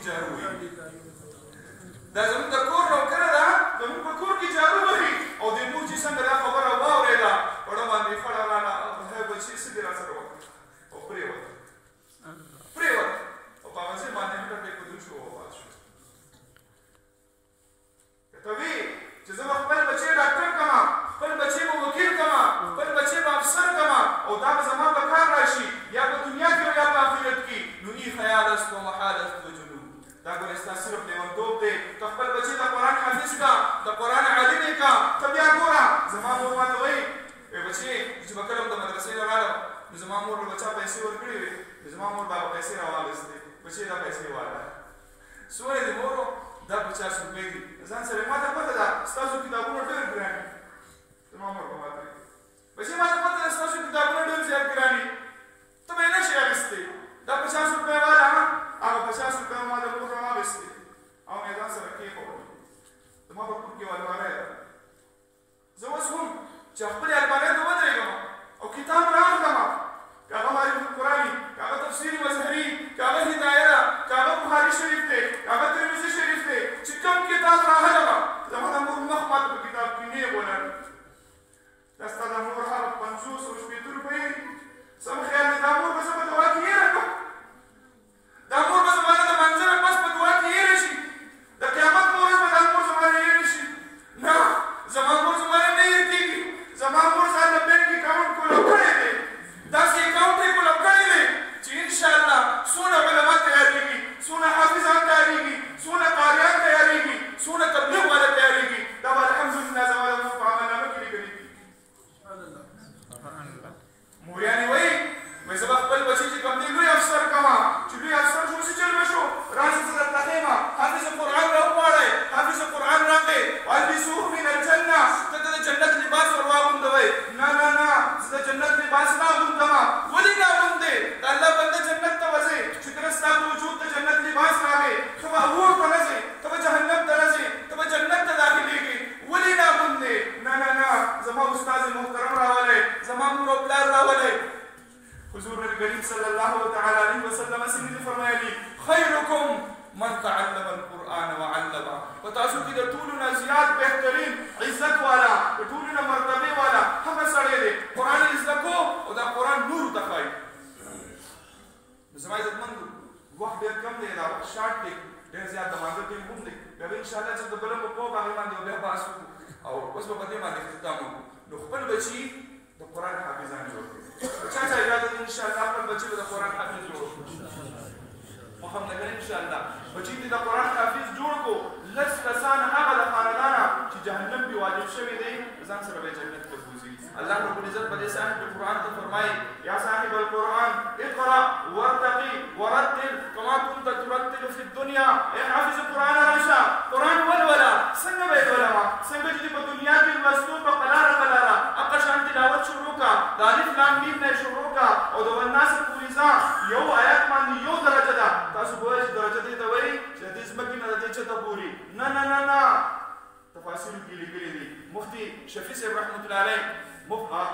جارو وهي دا زموږ د کور نوکره ده زموږ په کور کې جارو وهي او د مور چې څنګه دا خبره واورېده وړه باندې خړه راله بچي څه دې راسره وکړه او پرېوته او په هغه ځای باندې هم ټکې په دوی شو وفات شو که ته وي چې زه به خپل بچی ډاکټر کړم خپل بچی به وکیل کړم خپل بچی به افسر کړم او دا به زما په کار راشي یا په دنیا کې او یا په آخرت کې نو ای خیال است و محال است و جنوب دا ګورې ستا صرف لیونتوب دی ته خپل بچی د قرآن حافظ کا د قرآن عالم یې کا ته بیا ګوره زما مور ماته وایي بچی چې به کله د مدرسې نه راغلم نو زما مور له بچا پیسې ورکړې وې زما مور به پیسې راواخیستې بچی دا پیسې واله څومره دي مورو دا 50 روپۍ دي ځان سره ما ته پته ده ستاسو کتابونه ډېر ګران دي زما مور به ماته بچی ما ته پته ده ستاسو کتابونه ډېر زیات ګران دي ته به یې نه شې اخیستی دا 50 روپۍ واله هغه 50 روپۍ ما د مور راواخیستې او مې ځان سره کېښودل زما په کور کې الماری ده زه اوس هم چې خپلې الماری ته ودرېږم او کتاب رااخلم که هغه معرفت القرآن که هغه تفسیر مظهري که هغه هدایه ده که هغه بخاري شریف دی که هغه ترمذي شریف دی چې کوم کتاب راغلم زما د مور مخ ماته په کتاب کې نه یې بولل دا ستا د مور هغه 50 او 60 روپۍ سم خیال دی دا مور به زه په دعا کې هېره کړم دا مور به زما نه د منځه نه بس په دعا کې هېره شي د قیامت په ورځ به دا مور زما نه هېره شي نه زما مور زما نه هېر کېږي زما مور ځان د بینک اکاونټ کولو کړی دی داسې اکاونټ یې کولو کړی دی چې انشاءالله څونه علما تیارېږي څونه حافظان تیارېږي څونه قاریان تیارېږي څونه تبلیغ والا تیارېږي دا به الحمدلله زما د مور په عملنامه کې لیکلي دي موریانې وایي وایي زه به خپل بچي چې کوم دی لوی افسر کړم چې لوی افسر شو څه چل به شو راشي زه درته ښیم حافظ قرآن راوغواړئ حافظ قرآن راغی والبسوه من الجنه ته د جنت لباس ور واغوندوئ نه نه نه زه د جنت لباس نه اغوندم ولې نه اغوندې د الله بنده جنت ته وځې چې کله ستا په وجود د جنت لباس راغی ته به اور ته نه ځې ته به جهنم ته نه ځې ته به جنت ته داخلېږې ولې نه اغوندې نه نه نه زما استاد محترم راولی زما مور او پلار راولی حضور الکریم صلی الله تعالی علیه وسلم څنګه فرمایلي خیرکم من تعلم القرآن وعلمه په تاسو کې د ټولو نه زیات بهترین عزت والا د ټولو نه مرتبه والا هغه سړی دی قرآن یې زده کو او دا قرآن نورو ته ښایي زما عزتمندو وخت ډېر کم دی دا وخت شارټ دی ډېر زیات د مانځه ټیم هم دی بیا به انشاءالله چې د بله په پوه هغې باندې بیا بحث وکړو او اوس به په دې باندې اختتام وکړو نو خپل بچي د قرآن حافظان جوړ کړي چا چا اجازه ده انشاءالله خپل بچي به د قرآن حافظ جوړ کړو محمد نګر انشاءالله بچی دې د قرآن حافظ جوړ کو لس کسان هغه د خاندانه چې جهنم پې واجب شوی دی ځان سره به جنت ته بوځي الله رب العزت په دې صاحب قرآن ته فرمایي یا صاحب القرآن اقرأ وارتقي ورتل كما كنت ترتل في الدنيا ای حافظ قرآن راشه قرآن ولوله څنګه به یې ولوه څنګه چې په دنیا کې لوستو په قلاره قلاره هغه شان تلاوت شروع کا د الف لام میم نه شروع کا او د والناس پورې ځه یو آیات باندې یو درجه ده تاسو به وایئ چې درجه دې ته وایي چې د دې ځمکې نه د دې چته پورې نه نه نه نه تفاصیل کې لیکلي دي مفتي شفیع صاحب رحمت الله علیه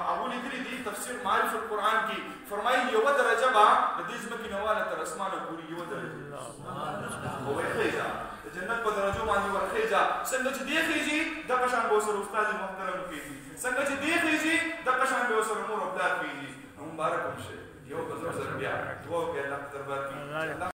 هغو لیکلي دي تفسیر معارف القرآن کې فرمایي یوه درجه به د دې ځمکې نه واله تر اسمانه پورې یوه درجه او ورخیږه د جنت په درجو باندې ورخیږه څنګه چې دې خیږي دغه شان به ورسره استاد محترم خیږي څنګه چې دې خیږي دغه شان به ورسره مور او پلار خیږي نو مبارک هم شي یو به زر بیا دوه بیا الله په دربار کې